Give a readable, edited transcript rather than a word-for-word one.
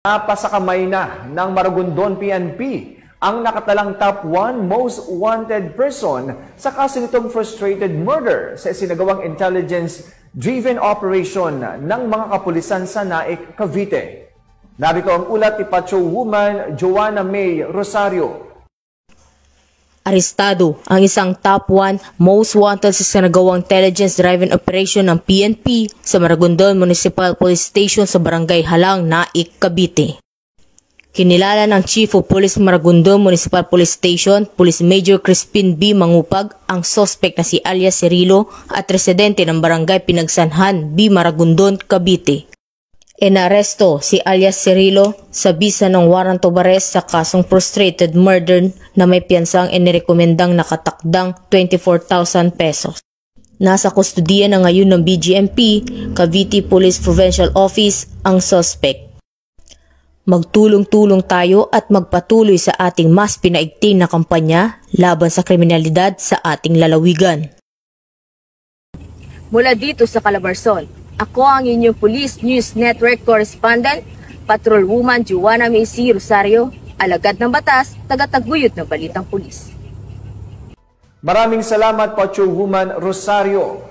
Napasakamay na ng Maragondon PNP ang nakatalang top 1 most wanted person sa kaso nitong frustrated murder sa isinagawang intelligence-driven operation ng mga kapulisan sa Naik, Cavite. Narito ang ulat ni Patrol Woman Joanna May Rosario. Arestado ang isang top 1 most wanted sa sinagawang intelligence-driven operation ng PNP sa Maragondon Municipal Police Station sa Barangay Halang, Naik, Cavite. Kinilala ng Chief of Police Maragondon Municipal Police Station, Police Major Crispin B. Mangupag, ang suspect na si alias Cirilo at residente ng Barangay Pinagsanhan B. Maragondon, Cavite. Inaresto si alias Cirilo sa bisa ng warrant of arrest sa kasong frustrated murder na may piyansang inirekomendang nakatakdang 24,000 pesos. Nasa kustudiya na ngayon ng BGMP, Cavite Police Provincial Office, ang suspect. Magtulong-tulong tayo at magpatuloy sa ating mas pinaigting na kampanya laban sa kriminalidad sa ating lalawigan. Mula dito sa Calabarzon, ako ang inyong Police News Network Correspondent, Patrol Woman Joanna May Rosario, alagad ng batas, tagataguyod ng balitang pulis. Maraming salamat, Patrol Woman Rosario.